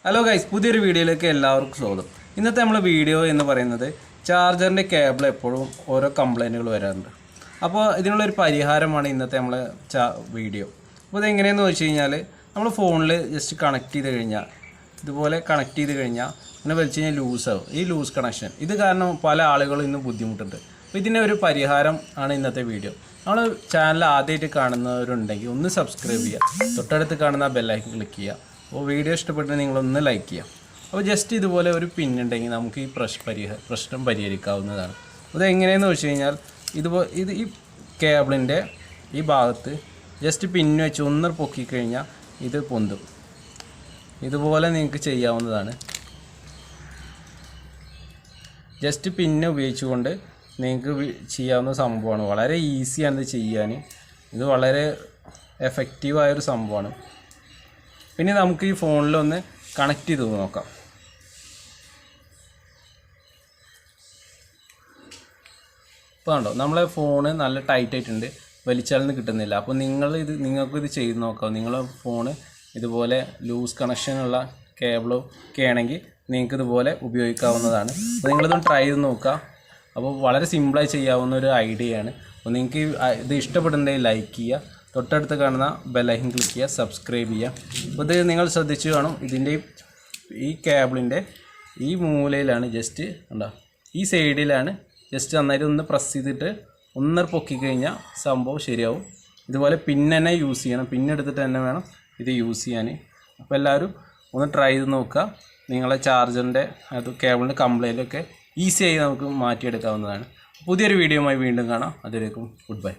Hello guys, പുതിയൊരു വീഡിയോയിലേക്ക് എല്ലാവർക്കും സ്വാഗതം. ഇന്നത്തെ നമ്മളെ വീഡിയോ എന്ന് പറയുന്നത് ചാർജറിൻ്റെ കേബിൾ എപ്പോഴും ഓരോ കംപ്ലൈൻറ്റുകൾ വരാറുണ്ട്. അപ്പോൾ ഇതിനുള്ളൊരു പരിഹാരമാണ് ഇന്നത്തെ നമ്മളെ വീഡിയോ. അപ്പോൾ ഇതെങ്ങനെയെന്ന് വെച്ച് കഴിഞ്ഞാൽ നമ്മൾ ഫോണിൽ ജസ്റ്റ് കണക്ട് ചെയ്ത് കഴിഞ്ഞാൽ ഇതുപോലെ കണക്ട് ചെയ്ത് കഴിഞ്ഞാൽ ഇങ്ങനെ വലിച്ചു കഴിഞ്ഞാൽ ലൂസാവും. ഈ ലൂസ് കണക്ഷൻ ഇത് കാരണം പല ആളുകളും ഇന്ന് ബുദ്ധിമുട്ടുണ്ട്. അപ്പോൾ ഇതിൻ്റെ ഒരു പരിഹാരം ആണ് ഇന്നത്തെ വീഡിയോ. നമ്മൾ ചാനൽ ആദ്യമായിട്ട് കാണുന്നവരുണ്ടെങ്കിൽ ഒന്ന് സബ്സ്ക്രൈബ് ചെയ്യുക, തൊട്ടടുത്ത് കാണുന്ന ബെല്ലൈക്കൺ ക്ലിക്ക് ചെയ്യുക. അപ്പോൾ വീഡിയോ ഇഷ്ടപ്പെട്ട് നിങ്ങളൊന്ന് ലൈക്ക് ചെയ്യാം. അപ്പോൾ ജസ്റ്റ് ഇതുപോലെ ഒരു പിന്നുണ്ടെങ്കിൽ നമുക്ക് ഈ പ്രശ്നം പരിഹരിക്കാവുന്നതാണ്. അത് എങ്ങനെയെന്ന് വെച്ച് കഴിഞ്ഞാൽ ഈ കേബിളിൻ്റെ ഈ ഭാഗത്ത് ജസ്റ്റ് പിന്ന് വെച്ച് ഒന്ന് പൊക്കിക്കഴിഞ്ഞാൽ ഇത് പൊന്തും. ഇതുപോലെ നിങ്ങൾക്ക് ചെയ്യാവുന്നതാണ്. ജസ്റ്റ് പിന്ന് ഉപയോഗിച്ചുകൊണ്ട് നിങ്ങൾക്ക് ചെയ്യാവുന്ന സംഭവമാണ്. വളരെ ഈസിയാണ് ഇത് ചെയ്യാൻ. ഇത് വളരെ എഫക്റ്റീവായൊരു സംഭവമാണ്. പിന്നെ നമുക്ക് ഈ ഫോണിലൊന്ന് കണക്ട് ചെയ്ത് നോക്കാം. ഇപ്പോൾ കണ്ടോ, നമ്മളെ ഫോണ് നല്ല ടൈറ്റ് ആയിട്ടുണ്ട്, വലിച്ചാലൊന്നും കിട്ടുന്നില്ല. അപ്പോൾ നിങ്ങൾക്കിത് ചെയ്ത് നോക്കാം. നിങ്ങളെ ഫോണ് ഇതുപോലെ ലൂസ് കണക്ഷനുള്ള കേബിളൊക്കെ ആണെങ്കിൽ നിങ്ങൾക്ക് ഇതുപോലെ ഉപയോഗിക്കാവുന്നതാണ്. അപ്പോൾ നിങ്ങളിതൊന്ന് ട്രൈ ചെയ്ത് നോക്കുക. അപ്പോൾ വളരെ സിമ്പിളായി ചെയ്യാവുന്ന ഒരു ഐഡിയയാണ്. അപ്പോൾ നിങ്ങൾക്ക് ഇത് ഇഷ്ടപ്പെടുന്നുണ്ടെങ്കിൽ ലൈക്ക് ചെയ്യുക, തൊട്ടടുത്ത് കാണുന്ന ബെല്ലൈക്കൺ ക്ലിക്ക് ചെയ്യുക, സബ്സ്ക്രൈബ് ചെയ്യുക. അപ്പോൾ ഇത് നിങ്ങൾ ശ്രദ്ധിച്ചു കാണും, ഇതിൻ്റെ ഈ കേബിളിൻ്റെ ഈ മൂലയിലാണ് ജസ്റ്റ് ഉണ്ടോ, ഈ സൈഡിലാണ് ജസ്റ്റ് നന്നായിട്ട് ഒന്ന് പ്രസ് ചെയ്തിട്ട് ഒന്ന് പൊക്കിക്കഴിഞ്ഞാൽ സംഭവം ശരിയാവും. ഇതുപോലെ പിന്നെ തന്നെ യൂസ് ചെയ്യണം, പിന്നെടുത്തിട്ട് തന്നെ വേണം ഇത് യൂസ് ചെയ്യാൻ. അപ്പോൾ എല്ലാവരും ഒന്ന് ട്രൈ ചെയ്ത് നോക്കുക. നിങ്ങളെ ചാർജറിൻ്റെ കേബിളിൻ്റെ കംപ്ലൈൻറ്റൊക്കെ ഈസിയായി നമുക്ക് മാറ്റിയെടുക്കാവുന്നതാണ്. പുതിയൊരു വീഡിയോയുമായി വീണ്ടും കാണാം. അതുവരേക്കും ഗുഡ് ബൈ.